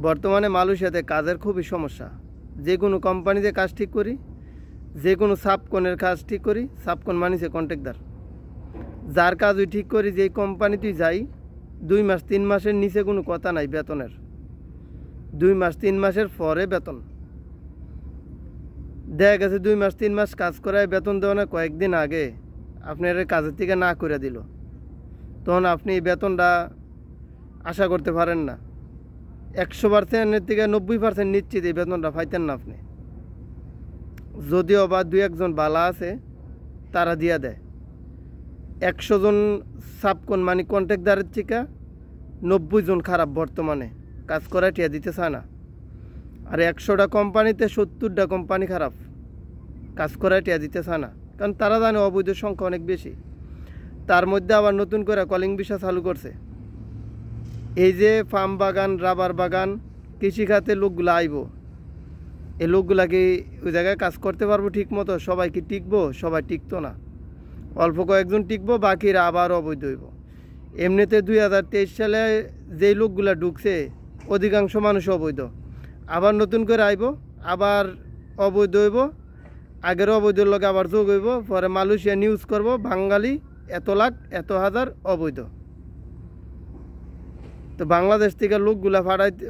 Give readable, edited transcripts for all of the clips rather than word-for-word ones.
বর্তমানে মালয়েশিয়াতে কাজের খুবই সমস্যা। যে কোনো কোম্পানিতে কাজ ঠিক করি, যে কোনো সাবকনের কাজ ঠিক করি, সাবকন মানিছে কন্ট্রাক্টদার, যার কাজ ওই ঠিক করি, যেই কোম্পানিতেই যাই 2 মাস 3 মাসের নিচে কোনো কথা নাই বেতনের। 2 মাস 3 মাসের পরে বেতন দেখা গেছে। 2 মাস 3 মাস কাজ করায় বেতন দেওয়া না, কয়েকদিন আগে আপনার কাজের থেকে না করে দিল, তখন আপনি এই বেতনটা আশা করতে পারেন না। 100%-এর থেকে 90% নিশ্চিত এই বেতনটা পাইতেন না আপনি। যদিও বা 2-1 জন বালা আছে তারা দিয়া দেয়। 100 জন সাবকন মানে কন্ট্রাক্টদারের থেকে 90 জন খারাপ, বর্তমানে কাজ করা টিয়া দিতে চায় না। আর 100টা কোম্পানিতে 70টা কোম্পানি খারাপ, কাজ করা টিয়া দিতে চায় না, কারণ তারা জানে অবৈধ সংখ্যা অনেক বেশি। তার মধ্যে আবার নতুন করে কলিং ভিসা চালু করছে। এই যে ফার্ম বাগান, রাবার বাগান, কৃষিখাতে লোকগুলো আইব, এই লোকগুলা কি ওই জায়গায় কাজ করতে পারবো ঠিক মতো? সবাই কি টিকবো? সবাই টিকতো না, অল্প কয়েকজন টিকবো, বাকিরা আবার অবৈধ হইব। এমনিতে 2023 সালে যেই লোকগুলা ঢুকছে অধিকাংশ মানুষ অবৈধ, আবার নতুন করে আইব, আবার অবৈধ হইব, আগের অবৈধর লগে আবার যোগ হইব, পরে মালয়েশিয়া নিউজ করব বাঙালি এত লাখ এত হাজার অবৈধ। তো বাংলাদেশ থেকে লোকগুলা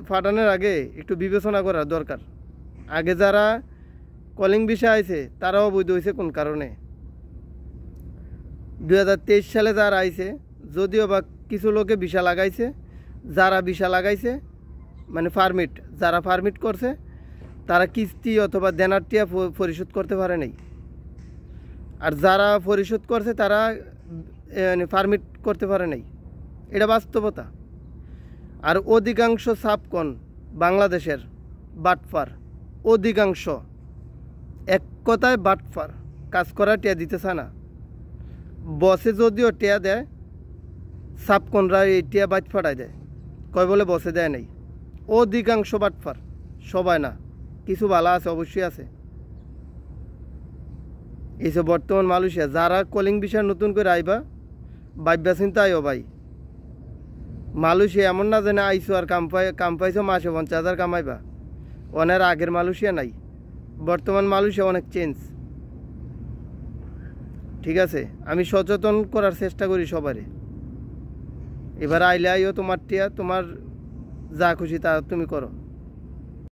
ফাটানোর আগে একটু বিবেচনা করার দরকার। আগে যারা কলিং ভিসা আইছে তারা অবৈধ হয়েছে কোন কারণে? 2023 সালে যারা আইছে, যদিও বা কিছু লোকে ভিসা লাগাইছে, যারা ভিসা লাগাইছে মানে ফার্মিট, যারা ফার্মিট করছে তারা কিস্তি অথবা দেনারটিয়া পরিশোধ করতে পারে নাই। আর যারা পরিশোধ করছে তারা মানে ফার্মিট করতে পারে নাই, এটা বাস্তবতা। আর অধিকাংশ সাবকন বাংলাদেশের বাটফার, অধিকাংশ, এক কথায় বাটফার, কাজ করা টিয়া দিতে চায় না। বসে যদিও টিয়া দেয়, সাবকনরা এই টিয়া বাইট ফাটাই দেয়, কয় বলে বসে দেয় নাই। অধিকাংশ বাটফার, সবাই না, কিছু ভালো আছে, অবশ্যই আছে। এইসব বর্তমান মালয়েশিয়া যারা কলিং ভিসা নতুন করে আইবা, ভাববা চিন্তা আইও ভাই। মালয়েশিয়া এমন না যে না আইসো আর কাম পাইছো, মাসে 50,000 কামাইবা। অনেক আগের মালয়েশিয়া নাই, বর্তমান মালয়েশিয়া অনেক চেঞ্জ। ঠিক আছে, আমি সচেতন করার চেষ্টা করি সবারই। এবার আইলে আইও, তোমার টিয়া, তোমার যা খুশি তা তুমি করো।